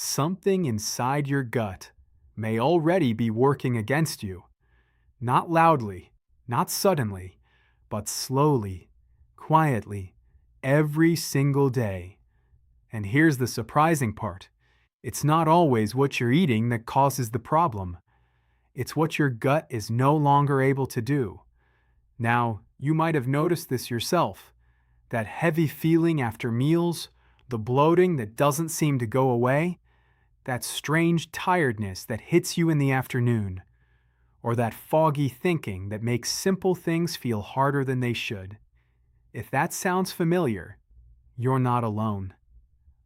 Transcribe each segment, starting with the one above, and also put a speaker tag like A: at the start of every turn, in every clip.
A: Something inside your gut may already be working against you, not loudly, not suddenly, but slowly, quietly, every single day. And here's the surprising part. It's not always what you're eating that causes the problem. It's what your gut is no longer able to do. Now, you might have noticed this yourself. That heavy feeling after meals, the bloating that doesn't seem to go away, that strange tiredness that hits you in the afternoon, or that foggy thinking that makes simple things feel harder than they should. If that sounds familiar, you're not alone.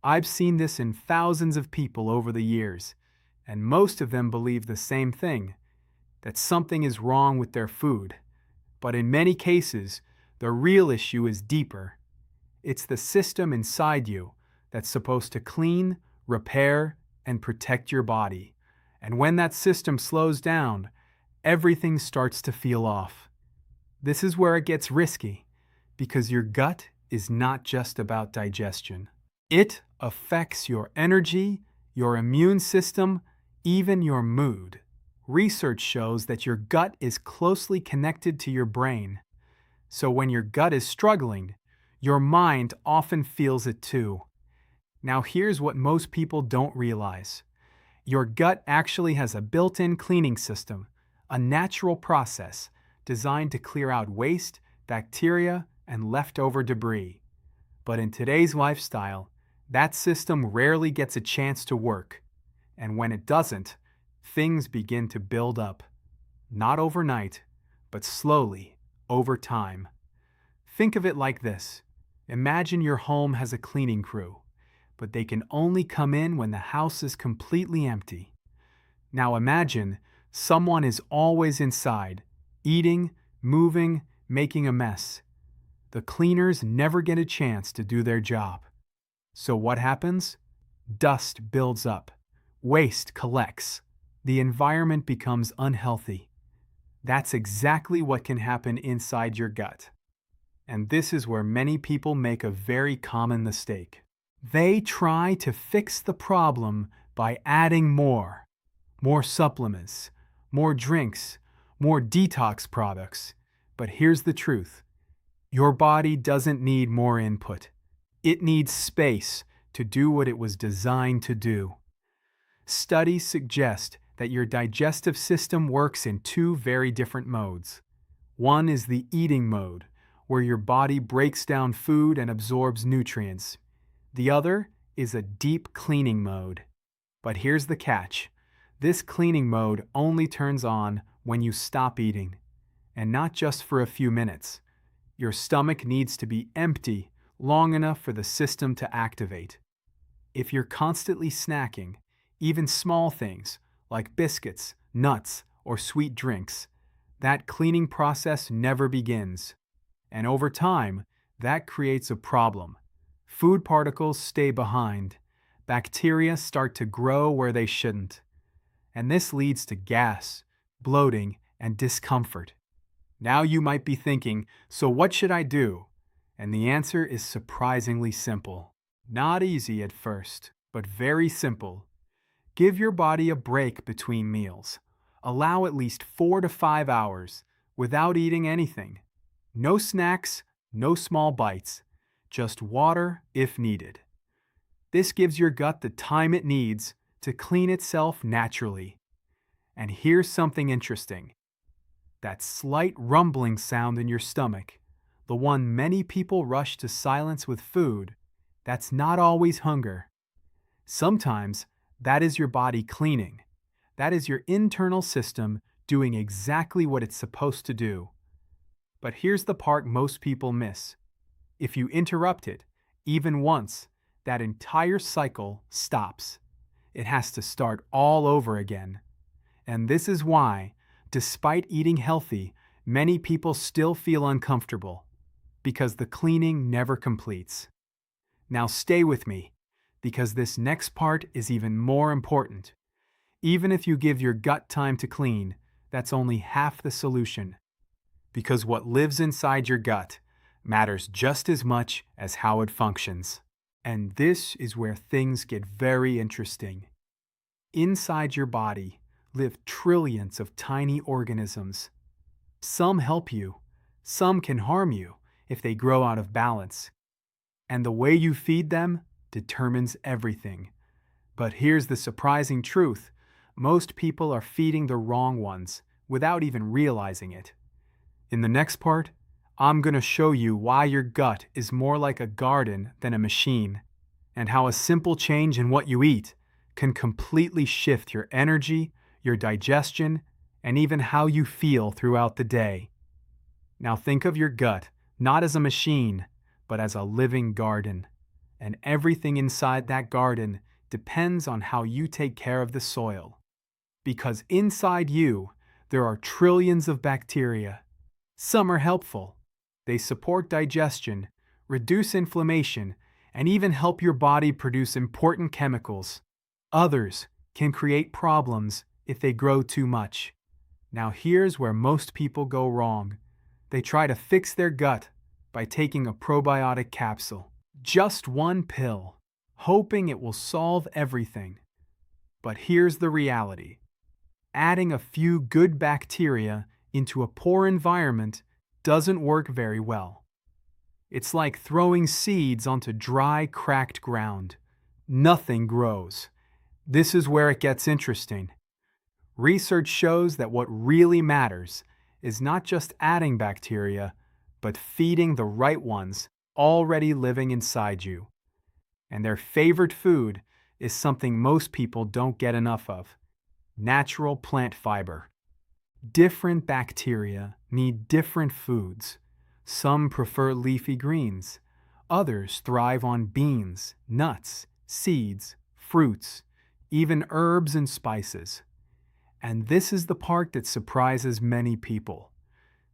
A: I've seen this in thousands of people over the years, and most of them believe the same thing, that something is wrong with their food. But in many cases, the real issue is deeper. It's the system inside you that's supposed to clean, repair, and protect your body. And when that system slows down, everything starts to feel off. This is where it gets risky, because your gut is not just about digestion. It affects your energy, your immune system, even your mood. Research shows that your gut is closely connected to your brain. So when your gut is struggling, your mind often feels it too. Now here's what most people don't realize. Your gut actually has a built-in cleaning system, a natural process designed to clear out waste, bacteria, and leftover debris. But in today's lifestyle, that system rarely gets a chance to work. And when it doesn't, things begin to build up. Not overnight, but slowly, over time. Think of it like this. Imagine your home has a cleaning crew, but they can only come in when the house is completely empty. Now imagine someone is always inside, eating, moving, making a mess. The cleaners never get a chance to do their job. So what happens? Dust builds up. Waste collects. The environment becomes unhealthy. That's exactly what can happen inside your gut. And this is where many people make a very common mistake. They try to fix the problem by adding more supplements, more drinks, more detox products. But here's the truth. Your body doesn't need more input. It needs space to do what it was designed to do. Studies suggest that your digestive system works in two very different modes. One is the eating mode, where your body breaks down food and absorbs nutrients. The other is a deep cleaning mode. But here's the catch. This cleaning mode only turns on when you stop eating, and not just for a few minutes. Your stomach needs to be empty long enough for the system to activate. If you're constantly snacking, even small things like biscuits, nuts, or sweet drinks, that cleaning process never begins. And over time, that creates a problem. Food particles stay behind. Bacteria start to grow where they shouldn't. And this leads to gas, bloating, and discomfort. Now you might be thinking, so what should I do? And the answer is surprisingly simple. Not easy at first, but very simple. Give your body a break between meals. Allow at least 4 to 5 hours without eating anything. No snacks, no small bites, just water if needed. This gives your gut the time it needs to clean itself naturally. And here's something interesting. That slight rumbling sound in your stomach, the one many people rush to silence with food, that's not always hunger. Sometimes that is your body cleaning. That is your internal system doing exactly what it's supposed to do. But here's the part most people miss. If you interrupt it, even once, that entire cycle stops. It has to start all over again. And this is why, despite eating healthy, many people still feel uncomfortable, because the cleaning never completes. Now stay with me, because this next part is even more important. Even if you give your gut time to clean, that's only half the solution. Because what lives inside your gut matters just as much as how it functions. And this is where things get very interesting. Inside your body live trillions of tiny organisms. Some help you, some can harm you if they grow out of balance. And the way you feed them determines everything. But here's the surprising truth. Most people are feeding the wrong ones without even realizing it. In the next part, I'm going to show you why your gut is more like a garden than a machine, and how a simple change in what you eat can completely shift your energy, your digestion, and even how you feel throughout the day. Now think of your gut not as a machine, but as a living garden. And everything inside that garden depends on how you take care of the soil. Because inside you, there are trillions of bacteria. Some are helpful. They support digestion, reduce inflammation, and even help your body produce important chemicals. Others can create problems if they grow too much. Now here's where most people go wrong. They try to fix their gut by taking a probiotic capsule. Just one pill, hoping it will solve everything. But here's the reality. Adding a few good bacteria into a poor environment doesn't work very well. It's like throwing seeds onto dry, cracked ground. Nothing grows. This is where it gets interesting. Research shows that what really matters is not just adding bacteria, but feeding the right ones already living inside you. And their favorite food is something most people don't get enough of: natural plant fiber. Different bacteria need different foods. Some prefer leafy greens. Others thrive on beans, nuts, seeds, fruits, even herbs and spices. And this is the part that surprises many people.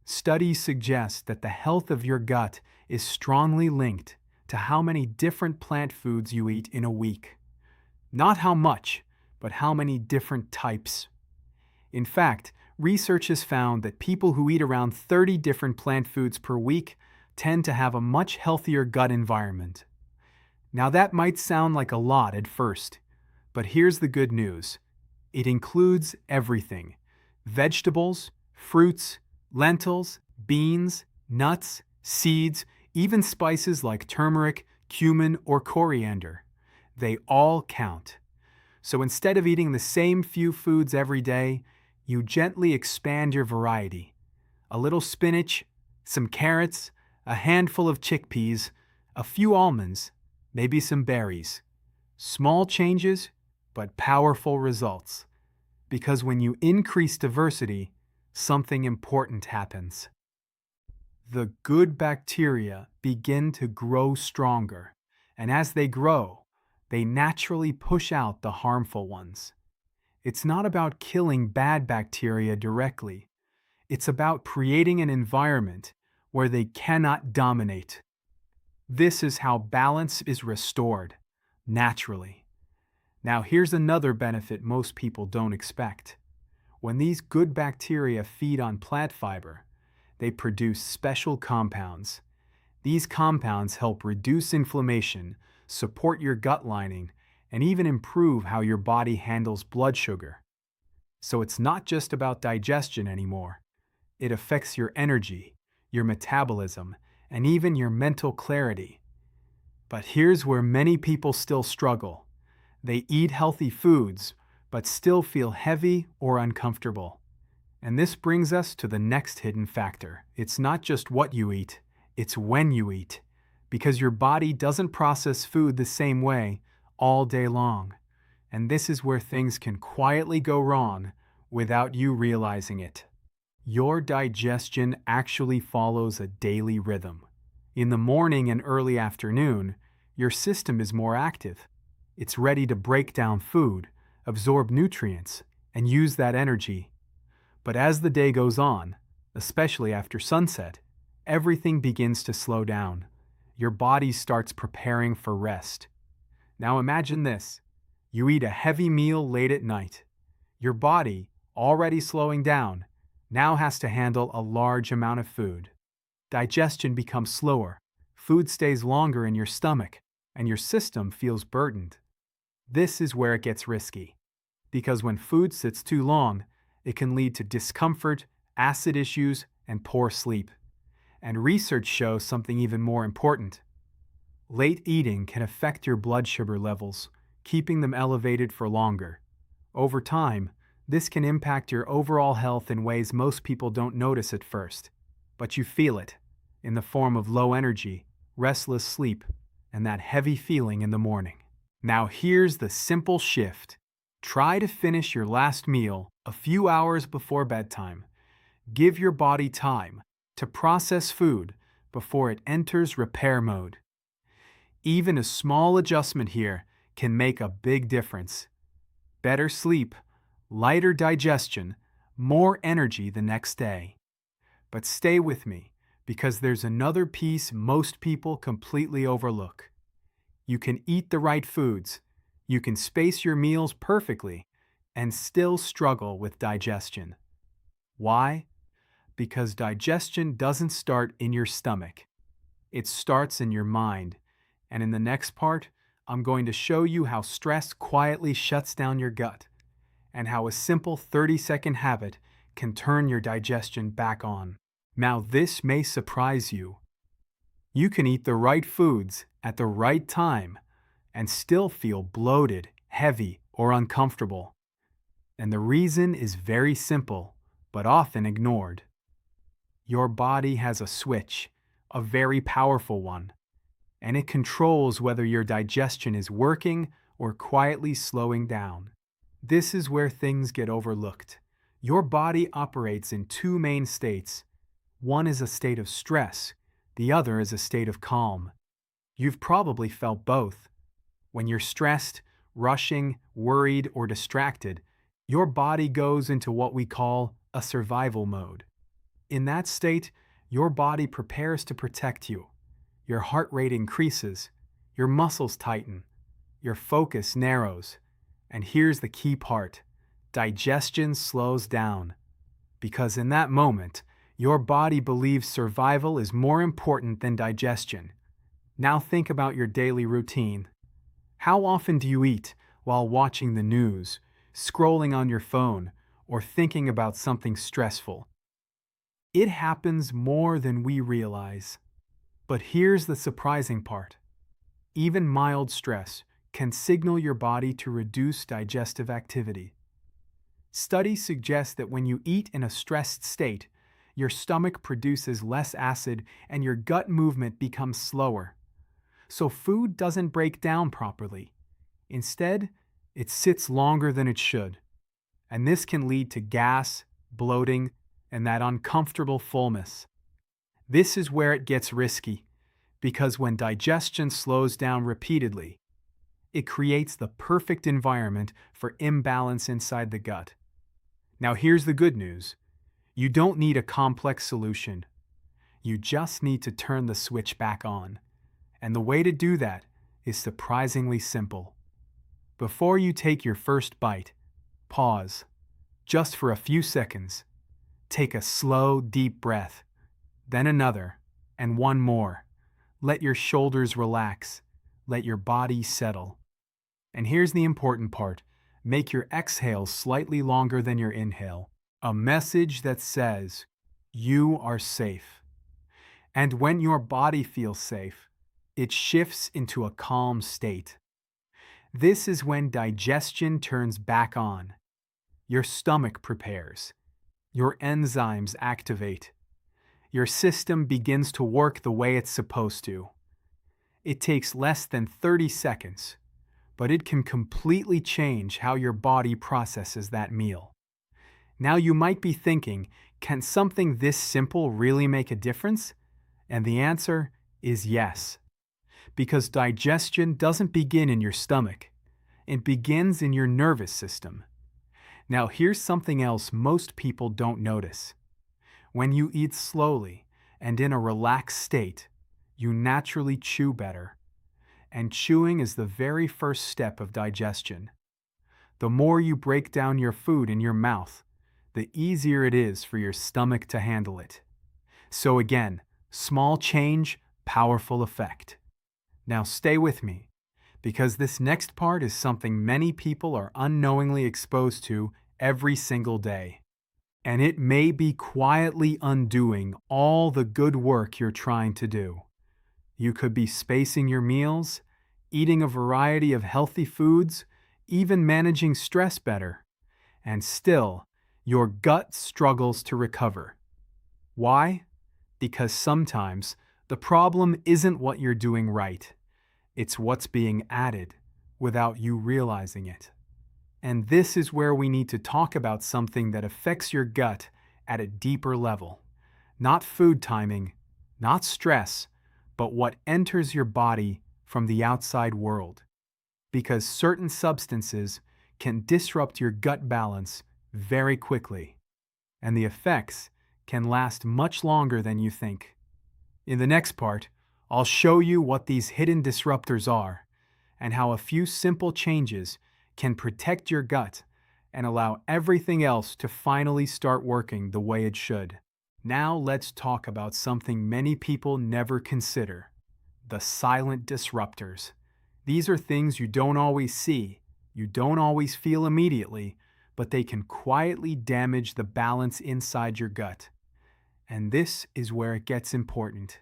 A: Studies suggest that the health of your gut is strongly linked to how many different plant foods you eat in a week. Not how much, but how many different types. In fact, research has found that people who eat around 30 different plant foods per week tend to have a much healthier gut environment. Now that might sound like a lot at first, but here's the good news. It includes everything: vegetables, fruits, lentils, beans, nuts, seeds, even spices like turmeric, cumin, or coriander. They all count. So instead of eating the same few foods every day, you gently expand your variety. A little spinach, some carrots, a handful of chickpeas, a few almonds, maybe some berries. Small changes, but powerful results. Because when you increase diversity, something important happens. The good bacteria begin to grow stronger, and as they grow, they naturally push out the harmful ones. It's not about killing bad bacteria directly. It's about creating an environment where they cannot dominate. This is how balance is restored, naturally. Now here's another benefit most people don't expect. When these good bacteria feed on plant fiber, they produce special compounds. These compounds help reduce inflammation, support your gut lining, and even improve how your body handles blood sugar. So it's not just about digestion anymore. It affects your energy, your metabolism, and even your mental clarity. But here's where many people still struggle. They eat healthy foods, but still feel heavy or uncomfortable. And this brings us to the next hidden factor. It's not just what you eat, it's when you eat. Because your body doesn't process food the same way all day long. And this is where things can quietly go wrong without you realizing it. Your digestion actually follows a daily rhythm. In the morning and early afternoon, your system is more active. It's ready to break down food, absorb nutrients, and use that energy. But as the day goes on, especially after sunset, everything begins to slow down. Your body starts preparing for rest. Now imagine this. You eat a heavy meal late at night. Your body, already slowing down, now has to handle a large amount of food. Digestion becomes slower, food stays longer in your stomach, and your system feels burdened. This is where it gets risky, because when food sits too long, it can lead to discomfort, acid issues, and poor sleep. And research shows something even more important. Late eating can affect your blood sugar levels, keeping them elevated for longer. Over time, this can impact your overall health in ways most people don't notice at first, but you feel it in the form of low energy, restless sleep, and that heavy feeling in the morning. Now here's the simple shift. Try to finish your last meal a few hours before bedtime. Give your body time to process food before it enters repair mode. Even a small adjustment here can make a big difference. Better sleep, lighter digestion, more energy the next day. But stay with me, because there's another piece most people completely overlook. You can eat the right foods, you can space your meals perfectly, and still struggle with digestion. Why? Because digestion doesn't start in your stomach. It starts in your mind. And in the next part, I'm going to show you how stress quietly shuts down your gut, and how a simple 30-second habit can turn your digestion back on. Now, this may surprise you. You can eat the right foods at the right time and still feel bloated, heavy, or uncomfortable. And the reason is very simple, but often ignored. Your body has a switch, a very powerful one, and it controls whether your digestion is working or quietly slowing down. This is where things get overlooked. Your body operates in two main states. One is a state of stress, the other is a state of calm. You've probably felt both. When you're stressed, rushing, worried, or distracted, your body goes into what we call a survival mode. In that state, your body prepares to protect you. Your heart rate increases, your muscles tighten, your focus narrows. And here's the key part: digestion slows down. Because in that moment, your body believes survival is more important than digestion. Now think about your daily routine. How often do you eat while watching the news, scrolling on your phone, or thinking about something stressful? It happens more than we realize. But here's the surprising part. Even mild stress can signal your body to reduce digestive activity. Studies suggest that when you eat in a stressed state, your stomach produces less acid and your gut movement becomes slower. So food doesn't break down properly. Instead, it sits longer than it should. And this can lead to gas, bloating, and that uncomfortable fullness. This is where it gets risky, because when digestion slows down repeatedly, it creates the perfect environment for imbalance inside the gut. Now here's the good news. You don't need a complex solution. You just need to turn the switch back on. And the way to do that is surprisingly simple. Before you take your first bite, pause, just for a few seconds. Take a slow, deep breath, then another, and one more. Let your shoulders relax. Let your body settle. And here's the important part. Make your exhale slightly longer than your inhale. A message that says, you are safe. And when your body feels safe, it shifts into a calm state. This is when digestion turns back on. Your stomach prepares. Your enzymes activate. Your system begins to work the way it's supposed to. It takes less than 30 seconds, but it can completely change how your body processes that meal. Now you might be thinking, can something this simple really make a difference? And the answer is yes. Because digestion doesn't begin in your stomach. It begins in your nervous system. Now here's something else most people don't notice. When you eat slowly and in a relaxed state, you naturally chew better. And chewing is the very first step of digestion. The more you break down your food in your mouth, the easier it is for your stomach to handle it. So again, small change, powerful effect. Now stay with me, because this next part is something many people are unknowingly exposed to every single day. And it may be quietly undoing all the good work you're trying to do. You could be spacing your meals, eating a variety of healthy foods, even managing stress better, and still, your gut struggles to recover. Why? Because sometimes the problem isn't what you're doing right. It's what's being added without you realizing it. And this is where we need to talk about something that affects your gut at a deeper level. Not food timing, not stress, but what enters your body from the outside world. Because certain substances can disrupt your gut balance very quickly, and the effects can last much longer than you think. In the next part, I'll show you what these hidden disruptors are and how a few simple changes can protect your gut and allow everything else to finally start working the way it should. Now let's talk about something many people never consider: the silent disruptors. These are things you don't always see, you don't always feel immediately, but they can quietly damage the balance inside your gut. And this is where it gets important.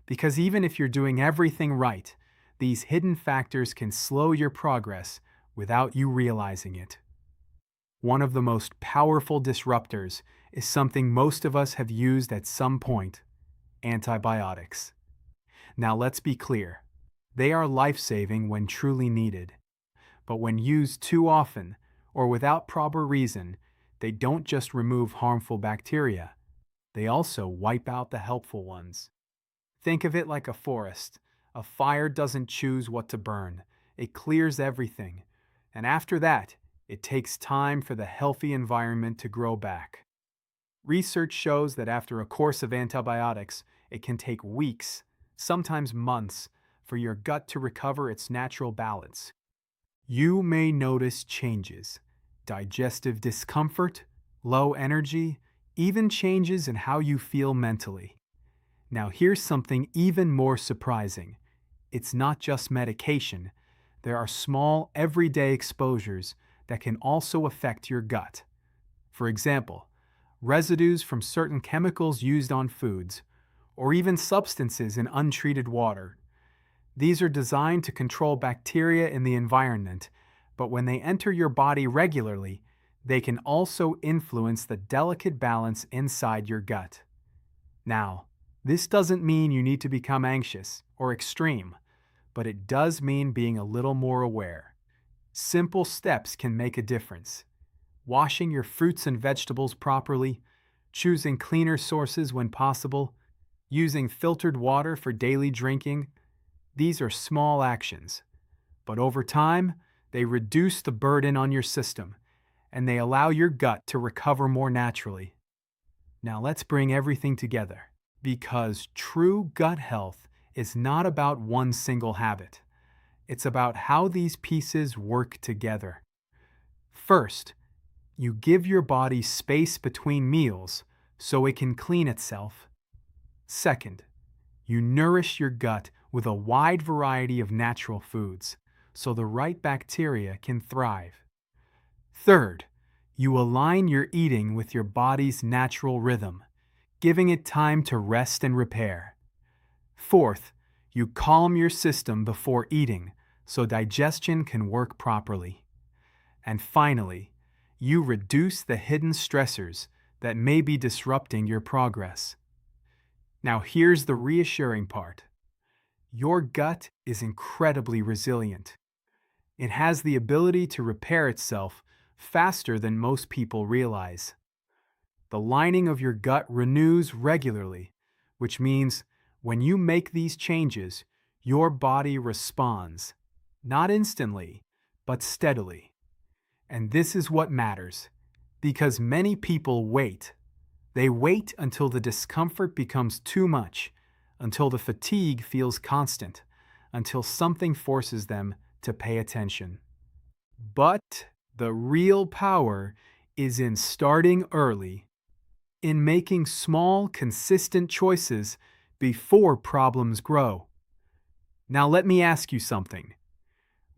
A: Because even if you're doing everything right, these hidden factors can slow your progress without you realizing it. One of the most powerful disruptors is something most of us have used at some point: antibiotics. Now let's be clear. They are life-saving when truly needed. But when used too often or without proper reason, they don't just remove harmful bacteria. They also wipe out the helpful ones. Think of it like a forest. A fire doesn't choose what to burn. It clears everything. And after that, it takes time for the healthy environment to grow back. Research shows that after a course of antibiotics, it can take weeks, sometimes months, for your gut to recover its natural balance. You may notice changes: digestive discomfort, low energy, even changes in how you feel mentally. Now here's something even more surprising. It's not just medication. There are small, everyday exposures that can also affect your gut. For example, residues from certain chemicals used on foods, or even substances in untreated water. These are designed to control bacteria in the environment, but when they enter your body regularly, they can also influence the delicate balance inside your gut. Now, this doesn't mean you need to become anxious or extreme, but it does mean being a little more aware. Simple steps can make a difference. Washing your fruits and vegetables properly, choosing cleaner sources when possible, using filtered water for daily drinking. These are small actions, but over time, they reduce the burden on your system, and they allow your gut to recover more naturally. Now let's bring everything together, because true gut health is not about one single habit. It's about how these pieces work together. First, you give your body space between meals so it can clean itself. Second, you nourish your gut with a wide variety of natural foods so the right bacteria can thrive. Third, you align your eating with your body's natural rhythm, giving it time to rest and repair. Fourth, you calm your system before eating so digestion can work properly. And finally, you reduce the hidden stressors that may be disrupting your progress. Now here's the reassuring part. Your gut is incredibly resilient. It has the ability to repair itself faster than most people realize. The lining of your gut renews regularly, which means when you make these changes, your body responds, not instantly, but steadily. And this is what matters, because many people wait. They wait until the discomfort becomes too much, until the fatigue feels constant, until something forces them to pay attention. But the real power is in starting early, in making small, consistent choices before problems grow. Now let me ask you something.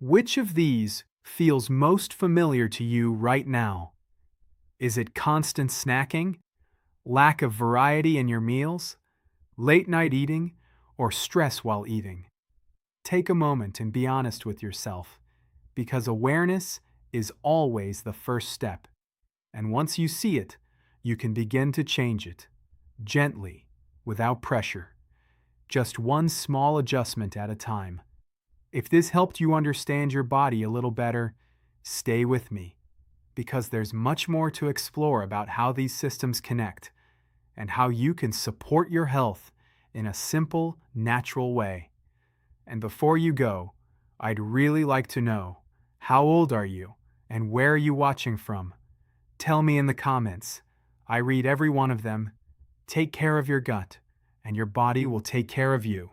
A: Which of these feels most familiar to you right now? Is it constant snacking, lack of variety in your meals, late night eating, or stress while eating? Take a moment and be honest with yourself, because awareness is always the first step. And once you see it, you can begin to change it, gently, without pressure. Just one small adjustment at a time. If this helped you understand your body a little better, stay with me, because there's much more to explore about how these systems connect and how you can support your health in a simple, natural way. And before you go, I'd really like to know, how old are you and where are you watching from? Tell me in the comments. I read every one of them. Take care of your gut, and your body will take care of you.